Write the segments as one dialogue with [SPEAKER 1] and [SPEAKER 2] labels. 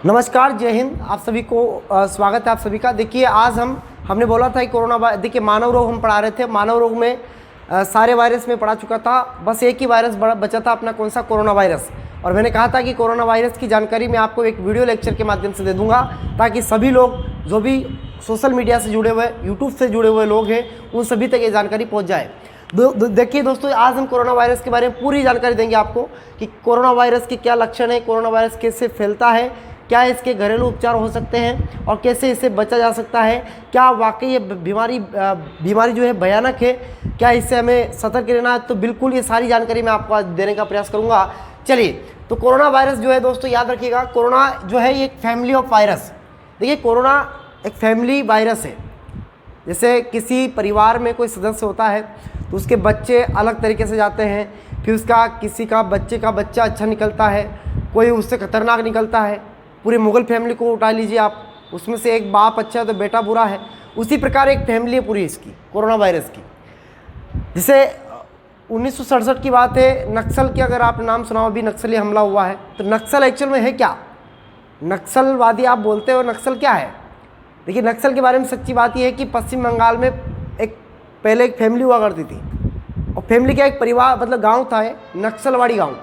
[SPEAKER 1] नमस्कार, जय हिंद। आप सभी को स्वागत है आप सभी का। देखिए, आज हमने बोला था कि कोरोना देखिए मानव रोग हम पढ़ा रहे थे। मानव रोग में सारे वायरस में पढ़ा चुका था, बस एक ही वायरस बचा था अपना, कौन सा, कोरोना वायरस। और मैंने कहा था कि कोरोना वायरस की जानकारी मैं आपको एक वीडियो लेक्चर के माध्यम से दे दूंगा, ताकि सभी लोग जो भी सोशल मीडिया से जुड़े हुए, यूट्यूब से जुड़े हुए लोग हैं, उन सभी तक ये जानकारी पहुँच जाए। देखिए दोस्तों, आज हम कोरोना वायरस के बारे में पूरी जानकारी देंगे आपको कि कोरोना वायरस के क्या लक्षण है, कोरोना वायरस कैसे फैलता है, क्या इसके घरेलू उपचार हो सकते हैं और कैसे इससे बचा जा सकता है, क्या वाकई ये बीमारी जो है भयानक है, क्या इससे हमें सतर्क रहना है। तो बिल्कुल ये सारी जानकारी मैं आपको आज देने का प्रयास करूंगा। चलिए, तो कोरोना वायरस जो है दोस्तों, याद रखिएगा, कोरोना जो है ये एक फैमिली ऑफ वायरस। देखिए, कोरोना एक फैमिली वायरस है। जैसे किसी परिवार में कोई सदस्य होता है तो उसके बच्चे अलग तरीके से जाते हैं, फिर किसी का बच्चे का बच्चा अच्छा निकलता है, कोई उससे खतरनाक निकलता है। पूरे मुगल फैमिली को उठा लीजिए आप, उसमें से एक बाप अच्छा है तो बेटा बुरा है। उसी प्रकार एक फैमिली है पूरी इसकी, कोरोना वायरस की। जैसे 1967 की बात है, नक्सल की अगर आप नाम सुनाओ, अभी नक्सली हमला हुआ है। तो नक्सल एक्चुअल में है क्या? नक्सलवादी आप बोलते हो, नक्सल क्या है? देखिए, नक्सल के बारे में सच्ची बात यह है कि पश्चिम बंगाल में पहले एक फैमिली हुआ करती थी, और फैमिली का एक परिवार मतलब गाँव था, नक्सलवाड़ी गाँव।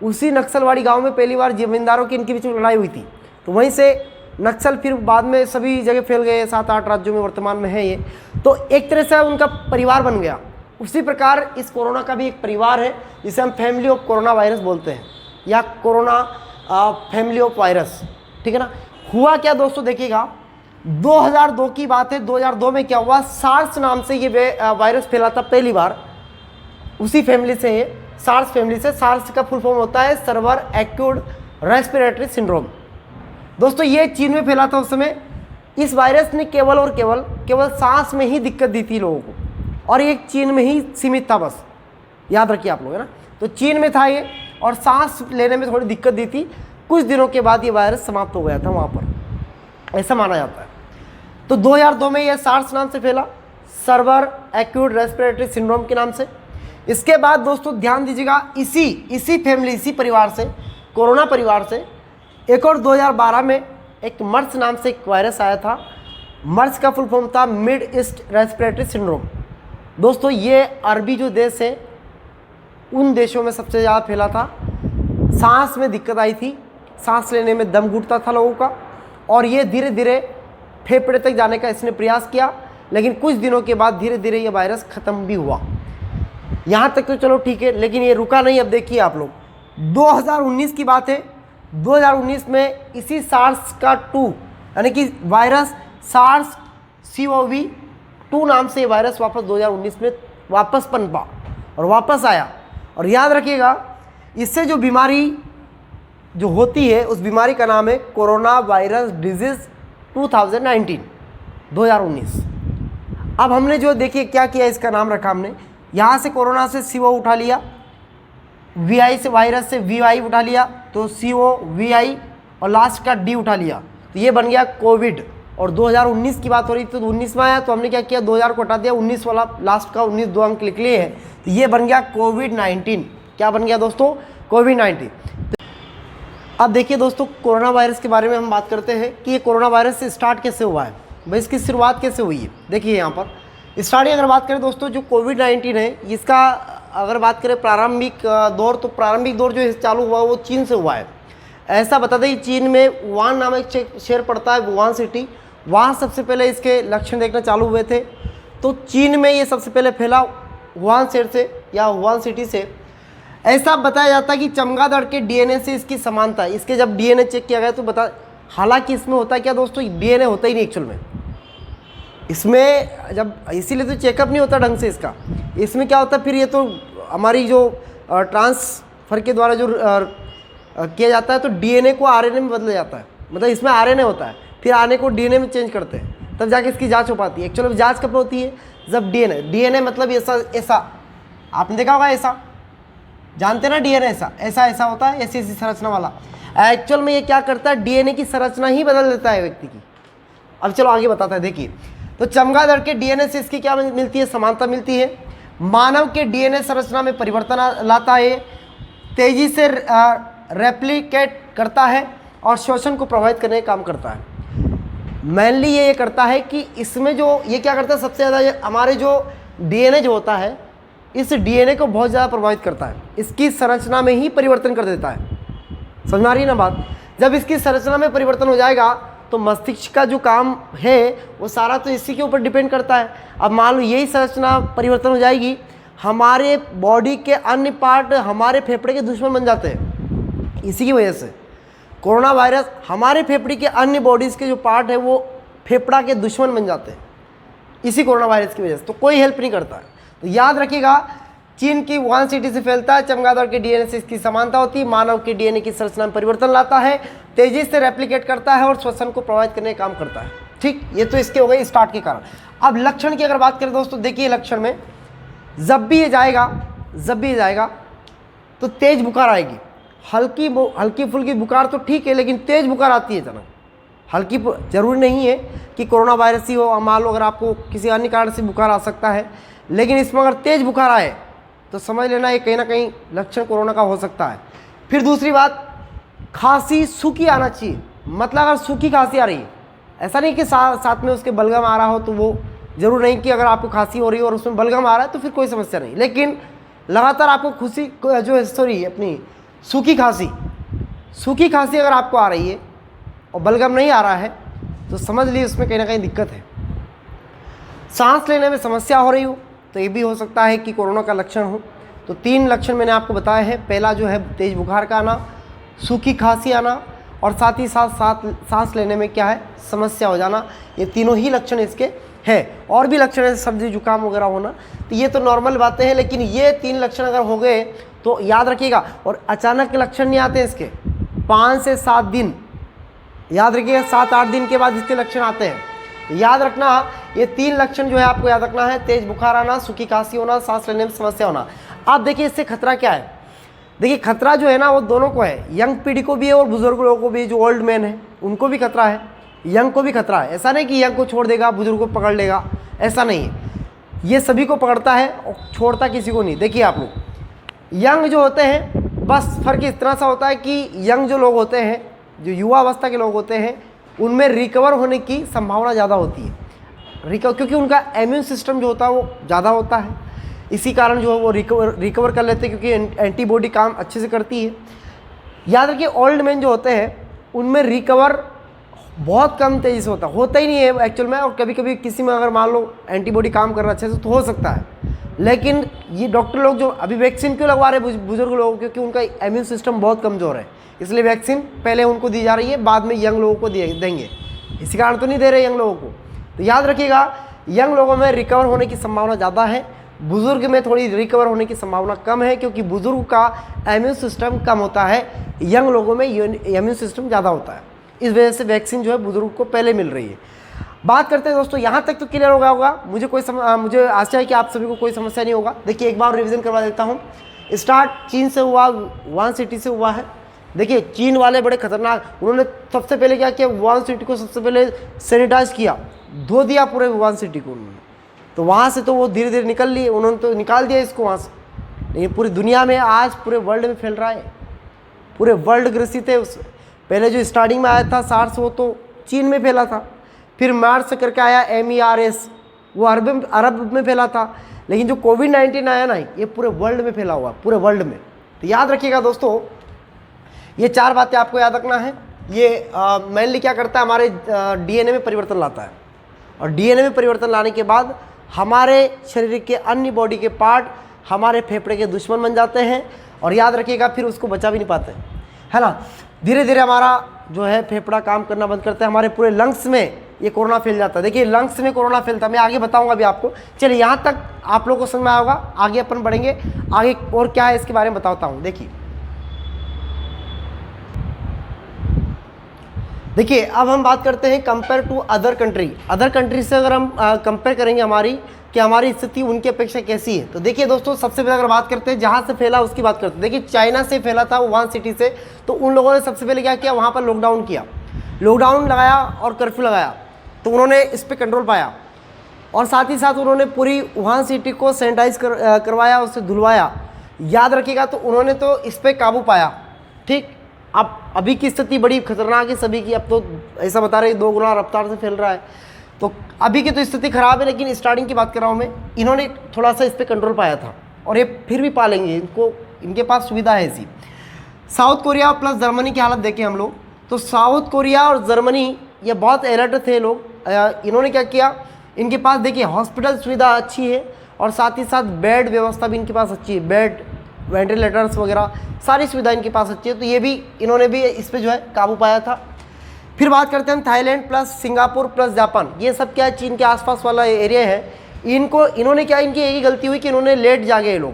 [SPEAKER 1] उसी नक्सलवाड़ी गाँव में पहली बार जमींदारों की इनके बीच में लड़ाई हुई थी। तो वहीं से नक्सल फिर बाद में सभी जगह फैल गए, 7-8 राज्यों में वर्तमान में है ये। तो एक तरह से उनका परिवार बन गया। उसी प्रकार इस कोरोना का भी एक परिवार है, जिसे हम फैमिली ऑफ कोरोना वायरस बोलते हैं, या कोरोना फैमिली ऑफ वायरस। ठीक है ना। हुआ क्या दोस्तों, देखिएगा, 2002 की बात है। 2002 में क्या हुआ, सार्स नाम से ये वायरस फैला था पहली बार। उसी फैमिली से है, सार्स फैमिली से। सार्स का फुल फॉर्म होता है सर्वर एक्यूट रेस्पिरेटरी सिंड्रोम। दोस्तों, ये चीन में फैला था उस समय। इस वायरस ने केवल और केवल सांस में ही दिक्कत दी थी लोगों को, और ये चीन में ही सीमित था, बस याद रखिए आप लोग, है ना। तो चीन में था ये, और सांस लेने में थोड़ी दिक्कत दी थी। कुछ दिनों के बाद ये वायरस समाप्त हो गया था वहाँ पर, ऐसा माना जाता है। तो 2002 में ये सार्स नाम से फैला, सर्वर एक्यूट रेस्पिरेटरी सिंड्रोम के नाम से। इसके बाद दोस्तों ध्यान दीजिएगा, इसी फैमिली, इसी परिवार से, कोरोना परिवार से एक और 2012 में एक मर्स नाम से एक वायरस आया था। मर्स का फुल फॉर्म था मिड ईस्ट रेस्पिरेटरी सिंड्रोम। दोस्तों, ये अरबी जो देश है, उन देशों में सबसे ज़्यादा फैला था। सांस में दिक्कत आई थी, सांस लेने में दम घुटता था लोगों का, और ये धीरे धीरे फेफड़े तक जाने का इसने प्रयास किया। लेकिन कुछ दिनों के बाद धीरे धीरे ये वायरस ख़त्म भी हुआ। यहाँ तक तो चलो ठीक है, लेकिन ये रुका नहीं। अब देखिए आप लोग, 2019 की बात है। 2019 में इसी सार्स का 2 यानी कि वायरस सार्स CoV-2 नाम से वायरस वापस 2019 में वापस पनपा और वापस आया। और याद रखिएगा, इससे जो बीमारी जो होती है, उस बीमारी का नाम है कोरोना वायरस डिजीज 2019। अब हमने जो देखिए क्या किया, इसका नाम रखा हमने, यहाँ से कोरोना से CO उठा लिया, VI से वायरस से VI उठा लिया, तो COVI, और लास्ट का D उठा लिया, तो ये बन गया कोविड। और 2019 की बात हो रही थी, तो 19 में आया, तो हमने क्या किया, 2000 को हटा दिया, 19 वाला लास्ट का 19 2 अंक लिख लिए हैं, तो ये बन गया कोविड-19। क्या बन गया दोस्तों, कोविड-19। अब देखिए दोस्तों, कोरोना वायरस के बारे में हम बात करते हैं कि ये कोरोना वायरस से स्टार्ट कैसे हुआ है, भाई इसकी शुरुआत कैसे हुई है। देखिए यहाँ पर स्टार्टिंग अगर बात करें दोस्तों, जो कोविड-19 है, इसका अगर बात करें प्रारंभिक दौर, तो प्रारंभिक दौर जो चालू हुआ वो चीन से हुआ है। ऐसा बता दें, चीन में वुहान नामक शहर पड़ता है, वुहान सिटी, वहाँ सबसे पहले इसके लक्षण देखना चालू हुए थे। तो चीन में ये सबसे पहले फैला वुहान शहर से या वुहान सिटी से। ऐसा बताया जाता है कि चमगादड़ के DNA से इसकी समानता है। इसके जब DNA चेक किया गया तो हालांकि इसमें होता है क्या दोस्तों, DNA होता ही नहीं एक्चुअल में इसमें, जब इसीलिए तो चेकअप नहीं होता ढंग से इसका। इसमें क्या होता है फिर, ये तो हमारी जो ट्रांसफर के द्वारा जो किया जाता है, तो DNA को RNA में बदला जाता है। मतलब इसमें RNA होता है, फिर RNA को DNA में चेंज करते हैं, तब जाके इसकी जांच हो पाती है। एक्चुअली जांच कब होती है, जब DNA मतलब ऐसा आपने देखा होगा, ऐसा जानते ना, DNA ऐसा होता है, ऐसी संरचना वाला। एक्चुअल में ये क्या करता है, DNA की संरचना ही बदल देता है व्यक्ति की। अब चलो आगे बताता है। देखिए, तो चमगादड़ के DNA से इसकी क्या मिलती है, समानता मिलती है। मानव के DNA संरचना में परिवर्तन लाता है, तेजी से रेप्लिकेट करता है, और श्वसन को प्रभावित करने का काम करता है। मेनली ये करता है कि इसमें जो ये क्या करता है, सबसे ज़्यादा हमारे जो डीएनए जो होता है, इस डीएनए को बहुत ज़्यादा प्रभावित करता है, इसकी संरचना में ही परिवर्तन कर देता है। समझ में आ रही है ना बात? जब इसकी संरचना में परिवर्तन हो जाएगा तो मस्तिष्क का जो काम है वो सारा तो इसी के ऊपर डिपेंड करता है। अब मान लो यही संरचना परिवर्तन हो जाएगी, हमारे बॉडी के अन्य पार्ट हमारे फेफड़े के दुश्मन बन जाते हैं। इसी की वजह से कोरोना वायरस हमारे फेफड़े के अन्य बॉडीज़ के जो पार्ट है वो फेफड़ा के दुश्मन बन जाते हैं, इसी कोरोना वायरस की वजह से। तो कोई हेल्प नहीं करता है। तो याद रखिएगा, चीन की वुहान सिटी से फैलता है, चमगादड़ के डीएनए से इसकी समानता होती है, मानव के डीएनए की संरचना में परिवर्तन लाता है, तेजी से रेप्लिकेट करता है और श्वसन को प्रभावित करने का काम करता है। ठीक, ये तो इसके हो गए स्टार्ट के कारण। अब लक्षण की अगर बात करें दोस्तों, देखिए लक्षण में जब भी ये जाएगा तो तेज बुखार आएगी। हल्की फुल्की बुखार तो ठीक है, लेकिन तेज बुखार आती है अचानक। हल्की जरूरी नहीं है कि कोरोना वायरस ही हो, मान लो अगर आपको किसी अन्य कारण से बुखार आ सकता है, लेकिन इसमें अगर तेज बुखार आए तो समझ लेना ये कहीं ना कहीं लक्षण कोरोना का हो सकता है। फिर दूसरी बात, खांसी सूखी आना चाहिए। मतलब अगर सूखी खांसी आ रही है, ऐसा नहीं कि साथ में उसके बलगम आ रहा हो, तो वो जरूर नहीं कि अगर आपको खांसी हो रही है और उसमें बलगम आ रहा है तो फिर कोई समस्या नहीं, लेकिन लगातार आपको अपनी सूखी खांसी अगर आपको आ रही है और बलगम नहीं आ रहा है तो समझ लीजिए उसमें कहीं ना कहीं दिक्कत है। सांस लेने में समस्या हो रही हो तो ये भी हो सकता है कि कोरोना का लक्षण हो। तो 3 लक्षण मैंने आपको बताए हैं। पहला जो है तेज बुखार का आना, सूखी खांसी आना और साथ ही साथ सांस लेने में क्या है, समस्या हो जाना। ये तीनों ही लक्षण इसके हैं। और भी लक्षण है सर्दी जुकाम वगैरह होना, तो ये तो नॉर्मल बातें हैं, लेकिन ये 3 लक्षण अगर हो गए तो याद रखिएगा। और अचानक लक्षण नहीं आते इसके, 5 से 7 दिन, याद रखिएगा 7-8 दिन के बाद इसके लक्षण आते हैं। याद रखना, ये 3 लक्षण जो है आपको याद रखना है, तेज बुखार आना, सूखी खांसी होना, सांस लेने में समस्या होना। आप देखिए इससे खतरा क्या है। देखिए खतरा जो है ना वो दोनों को है, यंग पीढ़ी को भी है और बुजुर्ग लोगों को भी, जो ओल्ड मैन है उनको भी खतरा है, यंग को भी खतरा है। ऐसा नहीं कि यंग को छोड़ देगा बुजुर्ग को पकड़ लेगा, ऐसा नहीं है। ये सभी को पकड़ता है और छोड़ता किसी को नहीं। देखिए आप लोग यंग जो होते हैं, बस फर्क इस तरह सा होता है कि यंग जो लोग होते हैं, जो युवा अवस्था के लोग होते हैं, उनमें रिकवर होने की संभावना ज़्यादा होती है। क्योंकि उनका इम्यून सिस्टम जो होता है वो ज़्यादा होता है, इसी कारण जो है वो रिकवर कर लेते हैं, क्योंकि एंटीबॉडी काम अच्छे से करती है। याद रखिए ओल्ड मैन जो होते हैं उनमें रिकवर बहुत कम तेज़ी से होता ही नहीं है एक्चुअल में। और कभी कभी किसी में अगर मान लो एंटीबॉडी काम कर रहा है अच्छे से तो हो सकता है, लेकिन ये डॉक्टर लोग जो अभी वैक्सीन क्यों लगवा रहे हैं बुजुर्ग लोगों को, क्योंकि उनका इम्यून सिस्टम बहुत कमज़ोर है, इसलिए वैक्सीन पहले उनको दी जा रही है, बाद में यंग लोगों को देंगे। इसी कारण तो नहीं दे रहे यंग लोगों को। तो याद रखिएगा यंग लोगों में रिकवर होने की संभावना ज़्यादा है, बुजुर्ग में थोड़ी रिकवर होने की संभावना कम है, क्योंकि बुजुर्ग का इम्यून सिस्टम कम होता है, यंग लोगों में इम्यून सिस्टम ज़्यादा होता है। इस वजह से वैक्सीन जो है बुजुर्ग को पहले मिल रही है। बात करते हैं दोस्तों, यहाँ तक तो क्लियर होगा। मुझे आशा है कि आप सभी को कोई समस्या नहीं होगा। देखिए एक बार रिवीजन करवा देता हूँ। स्टार्ट चीन से हुआ, वुहान सिटी से हुआ है। देखिए चीन वाले बड़े खतरनाक, उन्होंने सबसे पहले क्या किया, वुहान सिटी को सबसे पहले सैनिटाइज किया, धो दिया पूरे वुहान सिटी को उन्होंने। तो वहाँ से तो वो धीरे धीरे निकल लिए, उन्होंने तो निकाल दिया इसको वहाँ से, लेकिन पूरी दुनिया में आज पूरे वर्ल्ड में फैल रहा है, पूरे वर्ल्ड ग्रसित है उससे। पहले जो स्टार्टिंग में आया था सार्स, वो तो चीन में फैला था, फिर मार्स करके आया MERS, वो अरब में फैला था, लेकिन जो कोविड-19 आया ना ये पूरे वर्ल्ड में फैला हुआ, पूरे वर्ल्ड में। तो याद रखिएगा दोस्तों, ये 4 बातें आपको याद रखना है। ये मेनली क्या करता है, हमारे DNA में परिवर्तन लाता है, और DNA में परिवर्तन लाने के बाद हमारे शरीर के अन्य बॉडी के पार्ट हमारे फेफड़े के दुश्मन बन जाते हैं, और याद रखिएगा फिर उसको बचा भी नहीं पाते, है ना। धीरे धीरे हमारा जो है फेफड़ा काम करना बंद करता है, हमारे पूरे लंग्स में ये कोरोना फैल जाता है। देखिए लंग्स में कोरोना फैलता है, मैं आगे बताऊंगा अभी आपको। चलिए यहाँ तक आप लोगों को समझ में आया होगा, आगे अपन बढ़ेंगे, आगे और क्या है इसके बारे में बताता हूँ। देखिए अब हम बात करते हैं compare to other country. Other country से अगर हम कंपेयर करेंगे हमारी स्थिति उनकी अपेक्षा कैसी है, तो देखिए दोस्तों सबसे पहले अगर बात करते हैं जहाँ से फैला उसकी बात करते हैं। देखिए चाइना से फैला था वुहान सिटी से, तो उन लोगों ने सबसे पहले क्या किया, वहाँ पर लॉकडाउन लगाया और कर्फ्यू लगाया, तो उन्होंने इस पर कंट्रोल पाया, और साथ ही साथ उन्होंने पूरी वुहान सिटी को सैनिटाइज करवाया, उससे धुलवाया। याद रखिएगा, तो उन्होंने तो इस पर काबू पाया, ठीक। अब अभी की स्थिति बड़ी खतरनाक है सभी की, अब तो ऐसा बता रहे 2 गुना रफ्तार से फैल रहा है, तो अभी की तो स्थिति खराब है। लेकिन स्टार्टिंग की बात कर रहा हूँ मैं, इन्होंने थोड़ा सा इस पर कंट्रोल पाया था और ये फिर भी पालेंगे, इनको इनके पास सुविधा है ऐसी। साउथ कोरिया प्लस जर्मनी की हालत देखें हम लोग, तो साउथ कोरिया और जर्मनी ये बहुत अलर्ट थे लोग। इन्होंने क्या किया, इनके पास देखिए हॉस्पिटल सुविधा अच्छी है और साथ ही साथ बेड व्यवस्था भी इनके पास अच्छी है, बेड, वेंटिलेटर्स वगैरह सारी सुविधा इनके पास अच्छी है, तो ये भी इन्होंने भी इस पर जो है काबू पाया था। फिर बात करते हैं हम Thailand plus Singapore plus Japan, ये सब क्या है चीन के आसपास वाला एरिया है। इन्होंने क्या, इनकी एक ही गलती हुई कि इन्होंने लेट जागे ये लोग,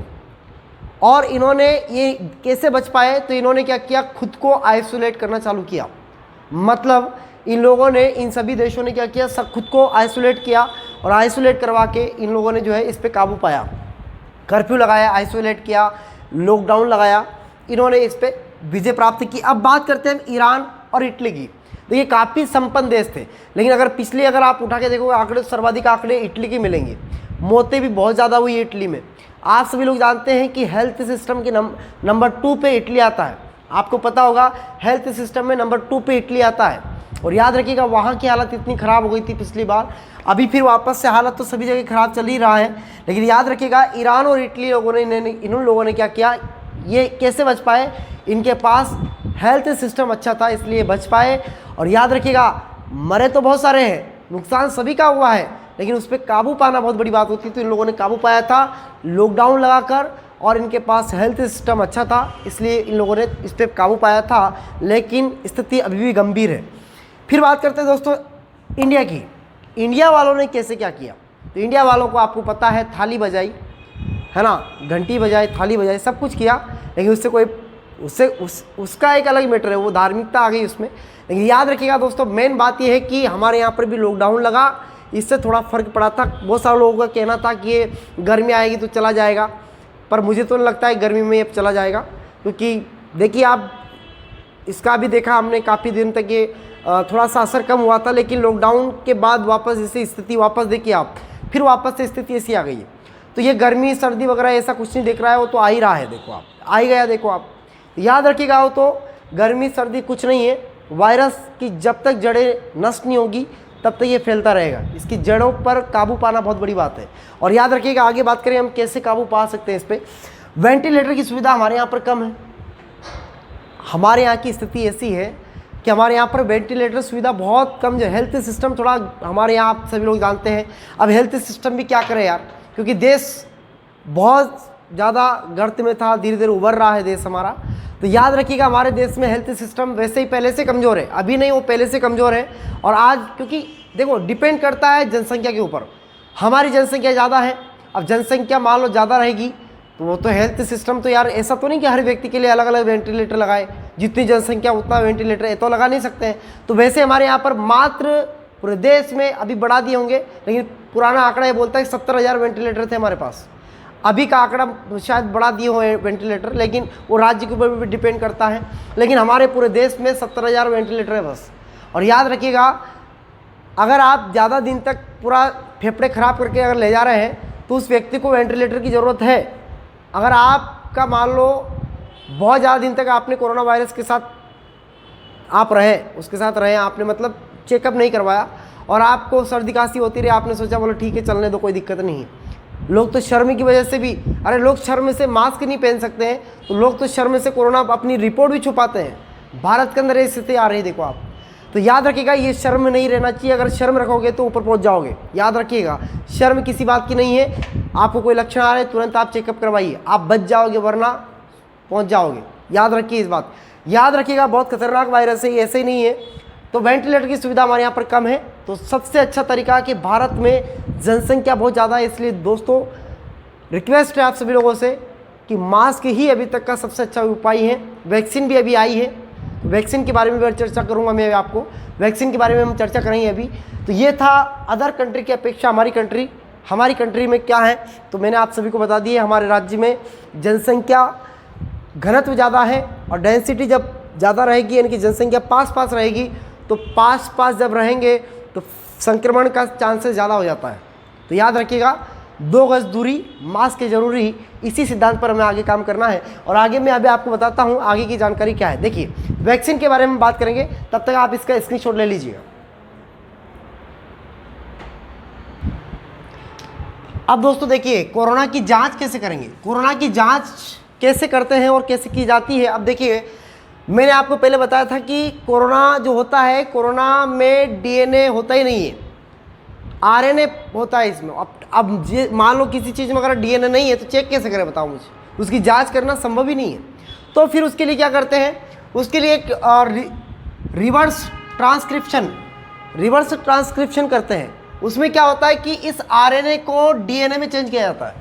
[SPEAKER 1] और इन्होंने ये कैसे बच पाए, तो इन्होंने क्या किया, खुद को आइसोलेट करना चालू किया। मतलब इन लोगों ने, इन सभी देशों ने क्या किया, सब खुद को आइसोलेट किया और आइसोलेट करवा के इन लोगों ने जो है इस पर काबू पाया, कर्फ्यू लगाया, आइसोलेट किया, लॉकडाउन लगाया, इन्होंने इस पर विजय प्राप्त की। अब बात करते हैं ईरान और इटली की। देखिए काफ़ी संपन्न देश थे, लेकिन अगर आप उठा के देखोगे आंकड़े, सर्वाधिक आंकड़े इटली के मिलेंगे। मौतें भी बहुत ज़्यादा हुई इटली में। आज सभी लोग जानते हैं कि हेल्थ सिस्टम के नंबर 2 पे इटली आता है। आपको पता होगा हेल्थ सिस्टम में नंबर 2 पे इटली आता है। और याद रखिएगा वहाँ की हालत इतनी ख़राब हो गई थी पिछली बार, अभी फिर वापस से हालत तो सभी जगह ख़राब चल ही रहा है। लेकिन याद रखिएगा ईरान और इटली लोगों ने, इन लोगों ने क्या किया, ये कैसे बच पाए, इनके पास हेल्थ सिस्टम अच्छा था इसलिए बच पाए। और याद रखिएगा मरे तो बहुत सारे हैं, नुकसान सभी का हुआ है, लेकिन उस पर काबू पाना बहुत बड़ी बात होती है। तो इन लोगों ने काबू पाया था लॉकडाउन लगाकर, और इनके पास हेल्थ सिस्टम अच्छा था इसलिए इन लोगों ने इस पर काबू पाया था। लेकिन स्थिति अभी भी गंभीर है। फिर बात करते हैं दोस्तों इंडिया की। इंडिया वालों ने कैसे क्या किया, तो इंडिया वालों को आपको पता है थाली बजाई है ना, घंटी बजाई, थाली बजाई, सब कुछ किया, लेकिन उसका एक अलग मैटर है, वो धार्मिकता आ गई उसमें। लेकिन याद रखिएगा दोस्तों, मेन बात ये है कि हमारे यहाँ पर भी लॉकडाउन लगा, इससे थोड़ा फ़र्क पड़ा था। बहुत सारे लोगों का कहना था कि ये गर्मी आएगी तो चला जाएगा, पर मुझे तो नहीं लगता है गर्मी में अब चला जाएगा, क्योंकि देखिए आप इसका भी देखा हमने, काफ़ी दिन तक ये थोड़ा सा असर कम हुआ था, लेकिन लॉकडाउन के बाद वापस जैसे स्थिति वापस देखिए आप, फिर वापस से स्थिति ऐसी आ गई है। तो ये गर्मी सर्दी वगैरह ऐसा कुछ नहीं दिख रहा है, वो तो आ ही रहा है, देखो आप, आ ही गया, देखो आप। याद रखिएगा वो तो गर्मी सर्दी कुछ नहीं है, वायरस की जब तक जड़ें नष्ट नहीं होगी तब तक ये फैलता रहेगा। इसकी जड़ों पर काबू पाना बहुत बड़ी बात है। और याद रखिएगा आगे बात करें हम कैसे काबू पा सकते हैं इस पर। वेंटिलेटर की सुविधा हमारे यहाँ पर कम है। हमारे यहाँ की स्थिति ऐसी है कि हमारे यहाँ पर वेंटिलेटर सुविधा बहुत कम है। हेल्थ सिस्टम थोड़ा हमारे यहाँ आप सभी लोग जानते हैं। अब हेल्थ सिस्टम भी क्या करे यार, क्योंकि देश बहुत ज़्यादा गर्त में था, धीरे धीरे उभर रहा है देश हमारा। तो याद रखिएगा हमारे देश में हेल्थ सिस्टम वैसे ही पहले से कमज़ोर है, अभी नहीं, वो पहले से कमज़ोर है। और आज क्योंकि देखो डिपेंड करता है जनसंख्या के ऊपर। हमारी जनसंख्या ज़्यादा है, अब जनसंख्या मान लो ज़्यादा रहेगी तो वो तो हेल्थ सिस्टम तो यार ऐसा तो नहीं कि हर व्यक्ति के लिए अलग अलग वेंटिलेटर लगाए, जितनी जनसंख्या उतना वेंटिलेटर ये तो लगा नहीं सकते हैं। तो वैसे हमारे यहाँ पर मात्र पूरे देश में अभी बढ़ा दिए होंगे, लेकिन पुराना आंकड़ा ये बोलता है 70,000 वेंटिलेटर थे हमारे पास। अभी का आंकड़ा शायद बढ़ा दिए हो वेंटिलेटर, लेकिन वो राज्य के ऊपर भी डिपेंड करता है। लेकिन हमारे पूरे देश में 70,000 वेंटिलेटर है बस। और याद रखिएगा अगर आप ज़्यादा दिन तक पूरा फेफड़े ख़राब करके अगर ले जा रहे हैं तो उस व्यक्ति को वेंटिलेटर की ज़रूरत है। अगर आपका मान लो बहुत ज़्यादा दिन तक आपने कोरोना वायरस के साथ आप रहे, उसके साथ रहे, आपने मतलब चेकअप नहीं करवाया और आपको सर्दी खांसी होती रही, आपने सोचा बोलो ठीक है चलने दो, कोई दिक्कत नहीं है। लोग तो शर्म की वजह से भी, अरे लोग शर्म से मास्क नहीं पहन सकते हैं, तो लोग तो शर्म से कोरोना अपनी रिपोर्ट भी छुपाते हैं। भारत के अंदर ये स्थिति आ रही है, देखो आप। तो याद रखिएगा ये शर्म नहीं रहना चाहिए। अगर शर्म रखोगे तो ऊपर पहुंच जाओगे। याद रखिएगा शर्म किसी बात की नहीं है। आपको कोई लक्षण आ रहे तुरंत आप चेकअप करवाइए, आप बच जाओगे वरना पहुंच जाओगे। याद रखिए इस बात, याद रखिएगा बहुत खतरनाक वायरस है, ये ऐसे ही नहीं है। तो वेंटिलेटर की सुविधा हमारे यहाँ पर कम है, तो सबसे अच्छा तरीका कि भारत में जनसंख्या बहुत ज़्यादा है, इसलिए दोस्तों रिक्वेस्ट है आप सभी लोगों से कि मास्क ही अभी तक का सबसे अच्छा उपाय है। वैक्सीन भी अभी आई है, वैक्सीन के बारे में भी चर्चा करूंगा मैं आपको, वैक्सीन के बारे में हम चर्चा करेंगे अभी। तो ये था अदर कंट्री की अपेक्षा हमारी कंट्री में क्या है, तो मैंने आप सभी को बता दिया। हमारे राज्य में जनसंख्या घनत्व ज़्यादा है और डेंसिटी जब ज़्यादा रहेगी यानी कि जनसंख्या पास पास रहेगी, तो पास पास जब रहेंगे तो संक्रमण का चांसेस ज़्यादा हो जाता है। तो याद रखिएगा 2 गज दूरी, मास्क है जरूरी, इसी सिद्धांत पर हमें आगे काम करना है। और आगे मैं अभी आपको बताता हूँ आगे की जानकारी क्या है। देखिए वैक्सीन के बारे में बात करेंगे, तब तक आप इसका स्क्रीनशॉट ले लीजिएगा। अब दोस्तों देखिए कोरोना की जांच कैसे करेंगे, कोरोना की जांच कैसे करते हैं और कैसे की जाती है। अब देखिए मैंने आपको पहले बताया था कि कोरोना जो होता है, कोरोना में डीएनए होता ही नहीं है, आरएनए होता है इसमें। अब मान लो किसी चीज़ में अगर डीएनए नहीं है तो चेक कैसे करें बताओ मुझे, उसकी जांच करना संभव ही नहीं है। तो फिर उसके लिए क्या करते हैं, उसके लिए एक रिवर्स ट्रांसक्रिप्शन करते हैं। उसमें क्या होता है कि इस आरएनए को डीएनए में चेंज किया जाता है,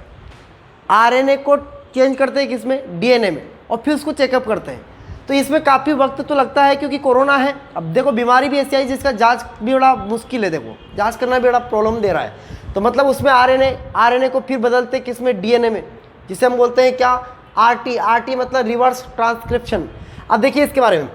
[SPEAKER 1] आरएनए को चेंज करते हैं किसमें, डीएनए में, और फिर उसको चेकअप करते हैं। तो इसमें काफ़ी वक्त तो लगता है क्योंकि कोरोना है। अब देखो बीमारी भी ऐसी आई जिसका जांच भी बड़ा मुश्किल है, देखो जांच करना भी बड़ा प्रॉब्लम दे रहा है। तो मतलब उसमें आरएनए को फिर बदलते किसमें, डीएनए में, जिसे हम बोलते हैं क्या, आरटी मतलब रिवर्स ट्रांसक्रिप्शन। अब देखिए इसके बारे में,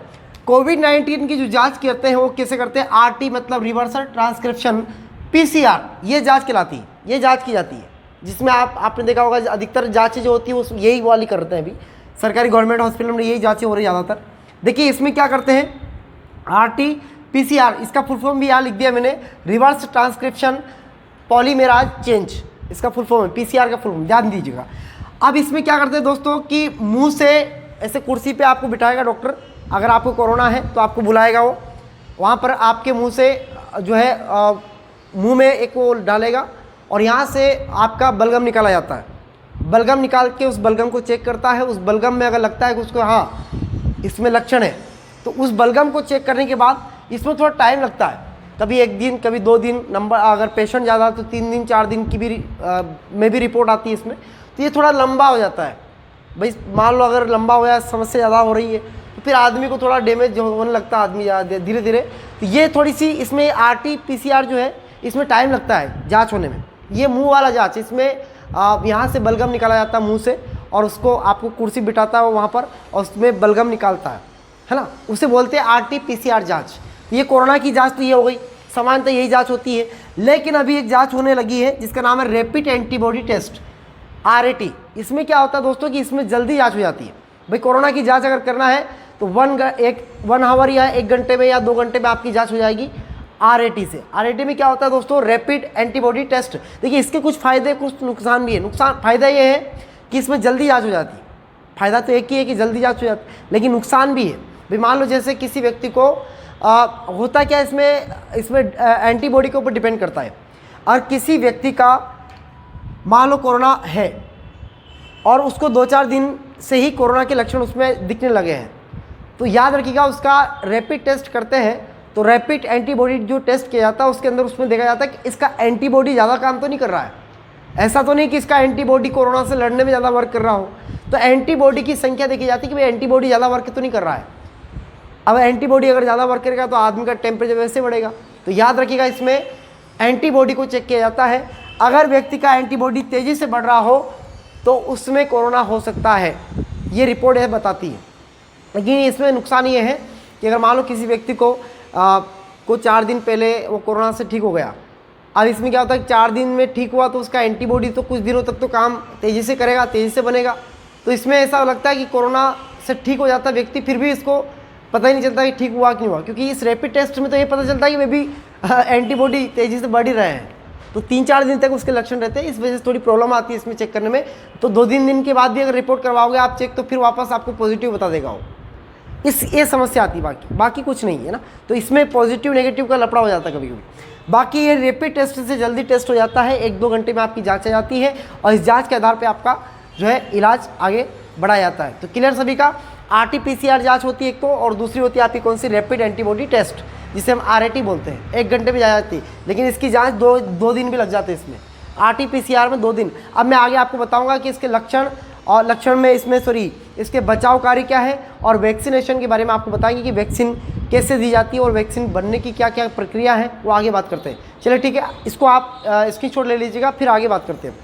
[SPEAKER 1] कोविड-19 की जो जाँच करते हैं वो कैसे करते हैं, आरटी मतलब रिवर्सल ट्रांसक्रिप्शन, पीसीआर ये जाँच कहलाती है, ये जाँच की जाती है, जिसमें आपने देखा होगा अधिकतर जाँचें जो होती है उस यही वाली करते हैं। अभी सरकारी गवर्नमेंट हॉस्पिटल में यही जांचें हो रही ज़्यादातर। देखिए इसमें क्या करते हैं, आरटी पीसीआर, इसका फुल फॉर्म भी यहाँ लिख दिया मैंने, रिवर्स ट्रांसक्रिप्शन पॉलीमेराज चेंज, इसका फुल फॉर्म है, पीसीआर का फुल फॉर्म ध्यान दीजिएगा। अब इसमें क्या करते हैं दोस्तों कि मुंह से ऐसे कुर्सी पे आपको बिठाएगा डॉक्टर, अगर आपको कोरोना है तो आपको बुलाएगा वो, वहाँ पर आपके मुँह से जो है मुँह में एक वो डालेगा और यहाँ से आपका बलगम निकाला जाता है। बलगम निकाल के उस बलगम को चेक करता है, उस बलगम में अगर लगता है कि उसको हाँ इसमें लक्षण है तो उस बलगम को चेक करने के बाद इसमें थोड़ा टाइम लगता है, कभी 1 दिन कभी 2 दिन, नंबर अगर पेशेंट ज़्यादा तो 3 दिन 4 दिन की भी में भी रिपोर्ट आती है इसमें। तो ये थोड़ा लंबा हो जाता है भाई, मान लो अगर लंबा हो या समस्या ज़्यादा हो रही है तो फिर आदमी को थोड़ा डैमेज होने लगता है, आदमी धीरे धीरे। तो ये थोड़ी सी इसमें आरटी पीसीआर जो है इसमें टाइम लगता है जाँच होने में। ये मुँह वाला जाँच, इसमें यहाँ से बलगम निकाला जाता है मुंह से और उसको आपको कुर्सी बिठाता है वहाँ पर और उसमें बलगम निकालता है ना, उसे बोलते हैं आरटी पीसीआर जांच। ये कोरोना की जांच तो ये हो गई, सामान्यतः यही जांच होती है। लेकिन अभी एक जांच होने लगी है जिसका नाम है रैपिड एंटीबॉडी टेस्ट, आरएटी। इसमें क्या होता है दोस्तों कि इसमें जल्दी जाँच हो जाती है। भाई कोरोना की जाँच अगर करना है तो 1 आवर या 1 घंटे में या 2 घंटे में आपकी जाँच हो जाएगी आरएटी से। आरएटी में क्या होता है दोस्तों, रैपिड एंटीबॉडी टेस्ट। देखिए इसके कुछ फ़ायदे कुछ नुकसान भी है। फ़ायदा ये है कि इसमें जल्दी जांच हो जाती है, फ़ायदा तो एक ही है कि जल्दी जांच हो जाती है, लेकिन नुकसान भी है। भाई मान लो जैसे किसी व्यक्ति को होता क्या, इसमें एंटीबॉडी के ऊपर डिपेंड करता है। और किसी व्यक्ति का मान लो कोरोना है और उसको 2-4 दिन से ही कोरोना के लक्षण उसमें दिखने लगे हैं, तो याद रखिएगा उसका रैपिड टेस्ट करते हैं तो रैपिड एंटीबॉडी जो टेस्ट किया जाता है उसके अंदर उसमें देखा जाता है कि इसका एंटीबॉडी ज़्यादा काम तो नहीं कर रहा है। ऐसा तो नहीं कि इसका एंटीबॉडी कोरोना से लड़ने में ज़्यादा वर्क कर रहा हो, तो एंटीबॉडी की संख्या देखी जाती है कि भाई एंटीबॉडी ज़्यादा वर्क तो नहीं कर रहा है। अब एंटीबॉडी अगर ज़्यादा वर्क करेगा तो आदमी का टेम्परेचर वैसे बढ़ेगा। तो याद रखिएगा इसमें एंटीबॉडी को चेक किया जाता है। अगर व्यक्ति का एंटीबॉडी तेज़ी से बढ़ रहा हो तो उसमें कोरोना हो सकता है, ये रिपोर्ट है बताती है। लेकिन इसमें नुकसान ये है कि अगर मान लो किसी व्यक्ति को 4 दिन पहले वो कोरोना से ठीक हो गया, अब इसमें क्या होता है कि 4 दिन में ठीक हुआ तो उसका एंटीबॉडी तो कुछ दिनों तक तो काम तेज़ी से करेगा, तेज़ी से बनेगा। तो इसमें ऐसा लगता है कि कोरोना से ठीक हो जाता है व्यक्ति, फिर भी इसको पता ही नहीं चलता कि ठीक हुआ कि नहीं हुआ, क्योंकि इस रैपिड टेस्ट में तो ये पता चलता है कि वे भी एंटीबॉडी तेज़ी से बढ़ ही रहे हैं। तो 3-4 दिन तक उसके लक्षण रहते हैं, इस वजह से थोड़ी प्रॉब्लम आती है इसमें चेक करने में। तो 2-3 दिन के बाद भी अगर रिपोर्ट करवाओगे आप चेक तो फिर वापस आपको पॉजिटिव बता देगा वो, ये समस्या आती है। बाकी कुछ नहीं है ना। तो इसमें पॉजिटिव नेगेटिव का लफड़ा हो जाता है कभी कभी। बाकी ये रैपिड टेस्ट से जल्दी टेस्ट हो जाता है, 1-2 घंटे में आपकी जांच आ जाती है और इस जांच के आधार पे आपका जो है इलाज आगे बढ़ाया जाता है। तो क्लियर सभी का, आरटी-पीसीआर जांच होती है एक तो, और दूसरी होती है आपकी कौन सी, रैपिड एंटीबॉडी टेस्ट, जिसे हम आरएटी बोलते हैं। 1 घंटे में जा जाती है, लेकिन इसकी जाँच 2 दिन भी लग जाते हैं इसमें, आरटी-पीसीआर में 2 दिन। अब मैं आगे आपको बताऊँगा कि इसके लक्षण में इसके बचावकारी क्या है, और वैक्सीनेशन के बारे में आपको बताएंगे कि वैक्सीन कैसे दी जाती है और वैक्सीन बनने की क्या क्या प्रक्रिया है, वो आगे बात करते हैं। चलिए ठीक है, इसको आप स्क्रीनशॉट ले लीजिएगा, फिर आगे बात करते हैं।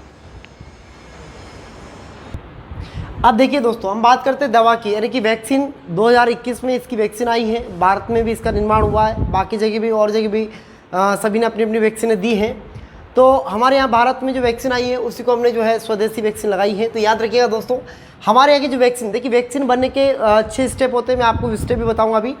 [SPEAKER 1] अब देखिए दोस्तों, हम बात करते हैं दवा की, यानी कि वैक्सीन 2021 में इसकी वैक्सीन आई है, भारत में भी इसका निर्माण हुआ है, बाकी जगह भी और जगह भी सभी ने अपनी अपनी वैक्सीनें दी हैं। तो हमारे यहाँ भारत में जो वैक्सीन आई है उसी को हमने जो है स्वदेशी वैक्सीन लगाई है। तो याद रखिएगा दोस्तों, हमारे यहाँ की जो वैक्सीन, देखिए वैक्सीन बनने के 6 स्टेप होते हैं, मैं आपको स्टेप भी बताऊँगा अभी।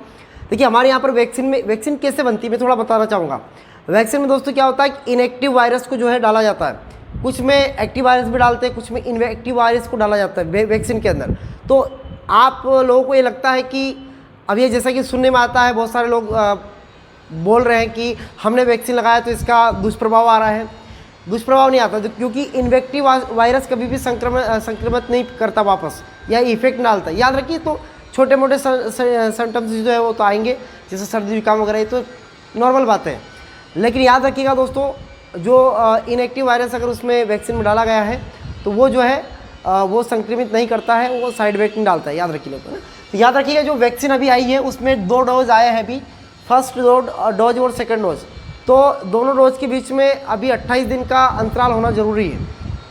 [SPEAKER 1] देखिए हमारे यहाँ पर वैक्सीन कैसे बनती है मैं थोड़ा बताना चाहूँगा। वैक्सीन में दोस्तों क्या होता है कि इनएक्टिव वायरस को जो है डाला जाता है, कुछ में एक्टिव वायरस भी डालते हैं, कुछ में इनएक्टिव वायरस को डाला जाता है वैक्सीन के अंदर। तो आप लोगों को ये लगता है कि अब ये जैसा कि सुनने में आता है, बहुत सारे लोग बोल रहे हैं कि हमने वैक्सीन लगाया तो इसका दुष्प्रभाव आ रहा है। दुष्प्रभाव नहीं आता, क्योंकि इन्फेक्टिव वायरस कभी भी संक्रमित नहीं करता वापस, या इफेक्ट नहीं डालता। याद रखिए, तो छोटे मोटे सिम्टम्स जो है वो तो आएंगे, जैसे सर्दी जुकाम वगैरह, ये तो नॉर्मल बात है। लेकिन याद रखिएगा दोस्तों, जो इनएक्टिव वायरस अगर उसमें वैक्सीन में डाला गया है तो वो जो है वो संक्रमित नहीं करता है, वो साइड इफेक्ट नहीं डालता है। याद रखिए लोग, तो याद रखिएगा जो वैक्सीन अभी आई है उसमें 2 डोज आए हैं अभी, फर्स्ट डोज और सेकंड डोज। तो दोनों डोज के बीच में अभी 28 दिन का अंतराल होना ज़रूरी है।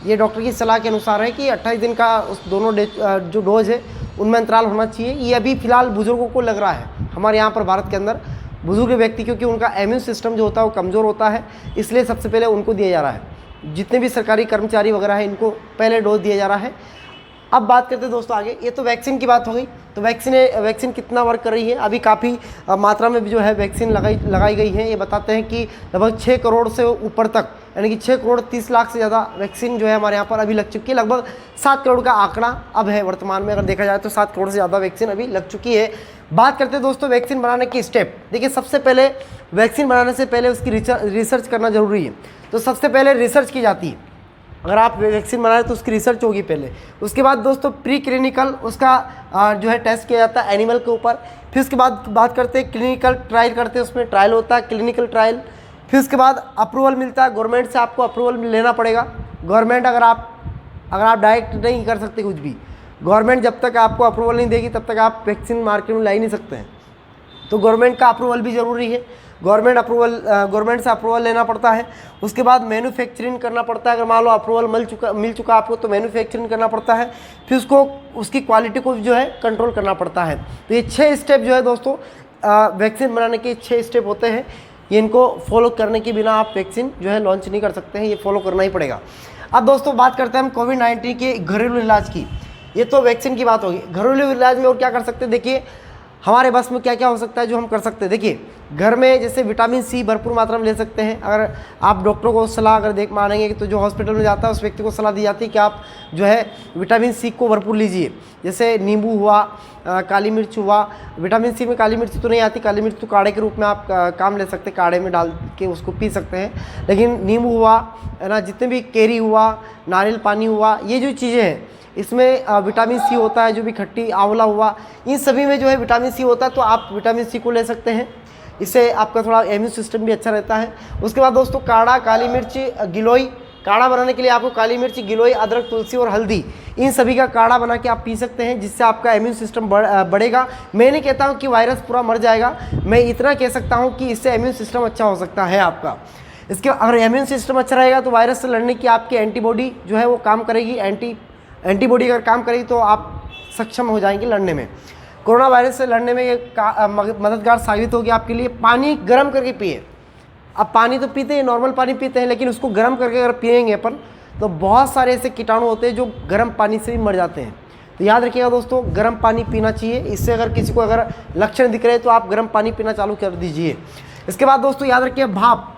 [SPEAKER 1] ये डॉक्टर की सलाह के अनुसार है कि 28 दिन का उस दोनों जो डोज है उनमें अंतराल होना चाहिए। ये अभी फ़िलहाल बुज़ुर्गों को लग रहा है हमारे यहाँ पर भारत के अंदर, बुज़ुर्ग व्यक्ति, क्योंकि उनका इम्यून सिस्टम जो होता है वो कमज़ोर होता है, इसलिए सबसे पहले उनको दिया जा रहा है। जितने भी सरकारी कर्मचारी वगैरह हैं इनको पहले डोज दिया जा रहा है। अब बात करते हैं दोस्तों आगे, ये तो वैक्सीन की बात हो गई। तो वैक्सीन कितना वर्क कर रही है, अभी काफ़ी मात्रा में भी जो है वैक्सीन लगाई गई है। ये बताते हैं कि लगभग 6 करोड़ से ऊपर तक, यानी कि 6 करोड़ 30 लाख से ज़्यादा वैक्सीन जो है हमारे यहाँ पर अभी लग चुकी है। लगभग 7 करोड़ का आंकड़ा अब है वर्तमान में, अगर देखा जाए तो 7 करोड़ से ज़्यादा वैक्सीन अभी लग चुकी है। बात करते हैं दोस्तों वैक्सीन बनाने की स्टेप। देखिए सबसे पहले वैक्सीन बनाने से पहले उसकी रिसर्च करना ज़रूरी है। तो सबसे पहले रिसर्च की जाती है। अगर आप वैक्सीन बना रहे हैं तो उसकी रिसर्च होगी पहले। उसके बाद दोस्तों प्री क्लिनिकल उसका जो है टेस्ट किया जाता है एनिमल के ऊपर। फिर उसके बाद बात करते हैं क्लिनिकल ट्रायल करते हैं, उसमें ट्रायल होता है क्लिनिकल ट्रायल। फिर उसके बाद अप्रूवल मिलता है गवर्नमेंट से, आपको अप्रूवल लेना पड़ेगा। गवर्नमेंट अगर आप डायरेक्ट नहीं कर सकते कुछ भी, गवर्नमेंट जब तक आपको अप्रूवल नहीं देगी तब तक आप वैक्सीन मार्केट में ला ही नहीं सकते हैं। तो गवर्नमेंट का अप्रूवल भी ज़रूरी है। गवर्नमेंट से अप्रूवल लेना पड़ता है। उसके बाद मैन्युफैक्चरिंग करना पड़ता है। अगर मान लो अप्रूवल मिल चुका आपको तो मैन्युफैक्चरिंग करना पड़ता है। फिर उसकी क्वालिटी को जो है कंट्रोल करना पड़ता है। तो ये 6 स्टेप जो है दोस्तों वैक्सीन बनाने के 6 स्टेप होते हैं। ये इनको फॉलो करने के बिना आप वैक्सीन जो है लॉन्च नहीं कर सकते हैं, ये फॉलो करना ही पड़ेगा। अब दोस्तों बात करते हैं हम कोविड-19 के घरेलू इलाज की। ये तो वैक्सीन की बात होगी। घरेलू इलाज में और क्या कर सकते हैं, देखिए हमारे बस में क्या क्या हो सकता है जो हम कर सकते हैं। देखिए घर में जैसे विटामिन सी भरपूर मात्रा में ले सकते हैं। अगर आप डॉक्टरों को सलाह अगर मानेंगे तो जो हॉस्पिटल में जाता है उस व्यक्ति को सलाह दी जाती है कि आप जो है विटामिन सी को भरपूर लीजिए। जैसे नींबू हुआ, काली मिर्च हुआ। विटामिन सी में काली मिर्च तो नहीं आती, काली मिर्च तो काढ़े के रूप में आप काम ले सकते हैं, काढ़े में डाल के उसको पी सकते हैं। लेकिन नींबू हुआ है ना, जितने भी केरी हुआ, नारियल पानी हुआ, ये जो चीज़ें हैं इसमें विटामिन सी होता है। जो भी खट्टी आंवला हुआ, इन सभी में जो है विटामिन सी होता है। तो आप विटामिन सी को ले सकते हैं, इससे आपका थोड़ा इम्यून सिस्टम भी अच्छा रहता है। उसके बाद दोस्तों काढ़ा, काली मिर्च, गिलोई। काढ़ा बनाने के लिए आपको काली मिर्च, गिलोई, अदरक, तुलसी और हल्दी, इन सभी का काढ़ा बना के आप पी सकते हैं, जिससे आपका इम्यून सिस्टम बढ़ेगा। मैं नहीं कहता हूँ कि वायरस पूरा मर जाएगा, मैं इतना कह सकता हूँ कि इससे इम्यून सिस्टम अच्छा हो सकता है आपका। इसके अगर इम्यून सिस्टम अच्छा रहेगा तो वायरस से लड़ने की आपकी एंटीबॉडी जो है वो काम करेगी। एंटीबॉडी अगर काम करेगी तो आप सक्षम हो जाएंगे लड़ने में। कोरोना वायरस से लड़ने में ये मददगार साबित होगी आपके लिए। पानी गर्म करके पिए। अब पानी तो पीते हैं, नॉर्मल पानी पीते हैं, लेकिन उसको गर्म करके अगर पिएंगे अपन तो बहुत सारे ऐसे कीटाणु होते हैं जो गर्म पानी से भी मर जाते हैं। तो याद रखिएगा दोस्तों, गर्म पानी पीना चाहिए। इससे अगर किसी को अगर लक्षण दिख रहे तो आप गर्म पानी पीना चालू कर दीजिए। इसके बाद दोस्तों याद रखिए भाप।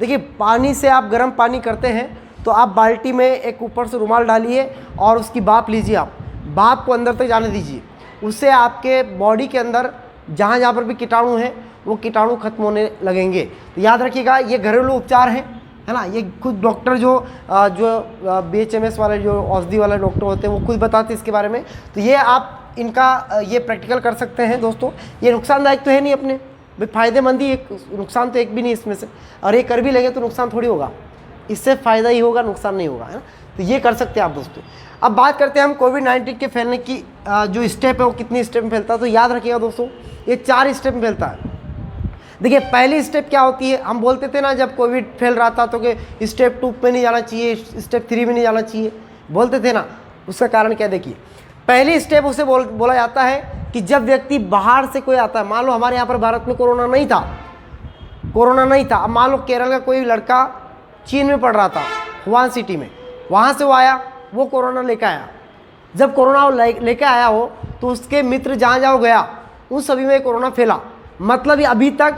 [SPEAKER 1] देखिए पानी से आप गर्म पानी करते हैं तो आप बाल्टी में एक ऊपर से रुमाल डालिए और उसकी भाप लीजिए। आप भाप को अंदर तक जाने दीजिए। उससे आपके बॉडी के अंदर जहाँ जहाँ पर भी कीटाणु हैं वो कीटाणु खत्म होने लगेंगे। तो याद रखिएगा ये घरेलू उपचार है ना। ये खुद डॉक्टर जो BHMS वाले जो औषधि वाले डॉक्टर होते हैं वो खुद बताते हैं इसके बारे में। तो ये आप इनका ये प्रैक्टिकल कर सकते हैं दोस्तों। ये नुकसानदायक तो है नहीं अपने, भाई फ़ायदेमंद ही, एक नुकसान तो एक भी नहीं इसमें से। और ये कर भी लेंगे तो नुकसान थोड़ी होगा, इससे फ़ायदा ही होगा, नुकसान नहीं होगा, है ना। तो ये कर सकते हैं आप दोस्तों। अब बात करते हैं हम कोविड-19 के फैलने की जो स्टेप है वो कितनी स्टेप में फैलता है। तो याद रखिएगा दोस्तों ये 4 स्टेप में फैलता है। देखिए पहली स्टेप क्या होती है, हम बोलते थे ना जब कोविड फैल रहा था तो कि स्टेप 2 पे नहीं जाना चाहिए, स्टेप 3 में नहीं जाना चाहिए, बोलते थे ना। उसका कारण क्या, देखिए पहली स्टेप उसे बोला जाता है कि जब व्यक्ति बाहर से कोई आता है। मान लो हमारे यहाँ पर भारत में कोरोना नहीं था। अब मान लो केरल का कोई लड़का चीन में पढ़ रहा था, हुआन सिटी में। वहाँ से वो आया, वो कोरोना लेकर आया। जब कोरोना लेकर आया हो तो उसके मित्र जहाँ जहाँ गया उन सभी में कोरोना फैला। मतलब ये अभी तक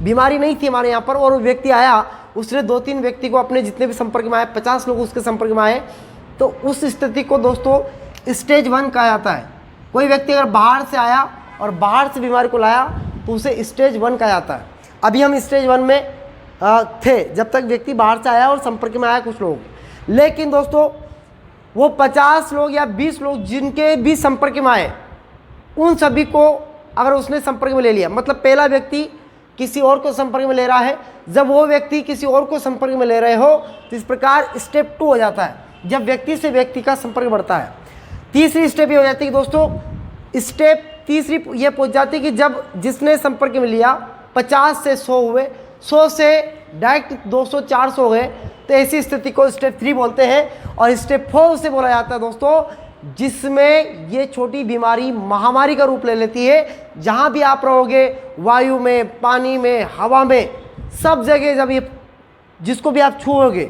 [SPEAKER 1] बीमारी नहीं थी हमारे यहाँ पर, और वो व्यक्ति आया, उसने 2-3 व्यक्ति को अपने जितने भी संपर्क में आए, 50 लोग उसके संपर्क में आए, तो उस स्थिति को दोस्तों स्टेज 1 कहा जाता है। कोई व्यक्ति अगर बाहर से आया और बाहर से बीमारी को लाया तो उसे स्टेज 1 कहा जाता है। अभी हम स्टेज 1 में थे जब तक व्यक्ति बाहर से आया और संपर्क में आया कुछ लोग। लेकिन दोस्तों वो 50 लोग या 20 लोग जिनके भी संपर्क में आए, उन सभी को अगर उसने संपर्क में ले लिया, मतलब पहला व्यक्ति किसी और को संपर्क में ले रहा है, जब वो व्यक्ति किसी और को संपर्क में ले रहे हो तो इस प्रकार स्टेप 2 हो जाता है, जब व्यक्ति से व्यक्ति का संपर्क बढ़ता है। तीसरी स्टेप ये हो जाती है कि दोस्तों स्टेप तीसरी ये पहुंच जाती है कि जब जिसने संपर्क में लिया 50 से 100 हुए, 100 से डायरेक्ट 200-400 हो गए, तो ऐसी स्थिति को स्टेप 3 बोलते हैं। और स्टेप 4 उसे बोला जाता है दोस्तों जिसमें ये छोटी बीमारी महामारी का रूप ले लेती है। जहाँ भी आप रहोगे, वायु में, पानी में, हवा में, सब जगह जब ये जिसको भी आप छूओगे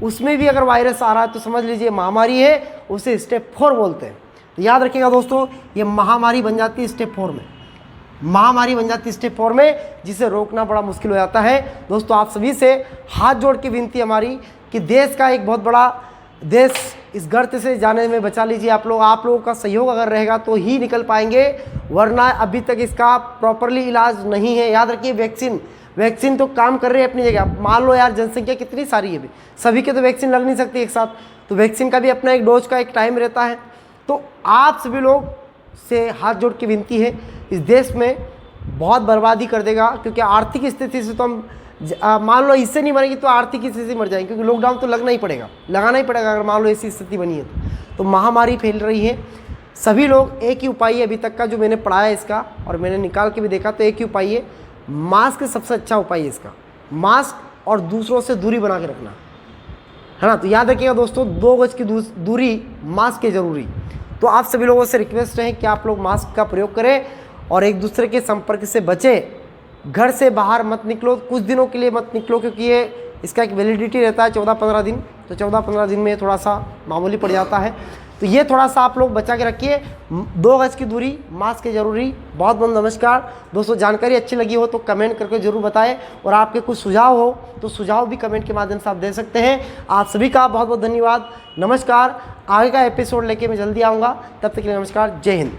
[SPEAKER 1] उसमें भी अगर वायरस आ रहा है तो समझ लीजिए महामारी है, उसे स्टेप 4 बोलते हैं। तो याद रखिएगा दोस्तों, ये महामारी बन जाती है स्टेप 4 में, महामारी बन जाती है स्टेप 4 में, जिसे रोकना बड़ा मुश्किल हो जाता है। दोस्तों आप सभी से हाथ जोड़ के विनती हमारी कि देश का एक बहुत बड़ा देश इस गर्त से जाने में बचा लीजिए आप लोगों का सहयोग अगर रहेगा तो ही निकल पाएंगे, वरना अभी तक इसका प्रॉपरली इलाज नहीं है। याद रखिए वैक्सीन तो काम कर रही है अपनी जगह। मान लो यार जनसंख्या कितनी सारी है, सभी के तो वैक्सीन लग नहीं सकती एक साथ, तो वैक्सीन का भी अपना एक डोज का एक टाइम रहता है। तो आप सभी लोग से हाथ जोड़ के विनती है, इस देश में बहुत बर्बादी कर देगा, क्योंकि आर्थिक स्थिति से तो हम मान लो इससे नहीं मरेगी तो आर्थिक स्थिति से मर जाएंगे, क्योंकि लॉकडाउन तो लगाना ही पड़ेगा अगर मान लो ऐसी स्थिति बनी है तो महामारी फैल रही है। सभी लोग एक ही उपाय है अभी तक का जो मैंने पढ़ा है इसका, और मैंने निकाल के भी देखा तो एक ही उपाय है, मास्क सबसे अच्छा उपाय है इसका, मास्क और दूसरों से दूरी बना के रखना है ना। तो याद रखिएगा दोस्तों 2 गज की दूरी मास्क के जरूरी। तो आप सभी लोगों से रिक्वेस्ट है कि आप लोग मास्क का प्रयोग करें और एक दूसरे के संपर्क से बचें। घर से बाहर मत निकलो, कुछ दिनों के लिए मत निकलो, क्योंकि ये इसका एक वैलिडिटी रहता है 14-15 दिन, तो 14-15 दिन में थोड़ा सा मामूली पड़ जाता है। तो ये थोड़ा सा आप लोग बचा के रखिए, 2 गज की दूरी, मास्क के जरूरी। बहुत बहुत नमस्कार दोस्तों, जानकारी अच्छी लगी हो तो कमेंट करके जरूर बताएं, और आपके कुछ सुझाव हो तो सुझाव भी कमेंट के माध्यम से आप दे सकते हैं। आप सभी का बहुत बहुत धन्यवाद, नमस्कार। आगे का एपिसोड लेके मैं जल्दी आऊँगा, तब तक के लिए नमस्कार, जय हिंद।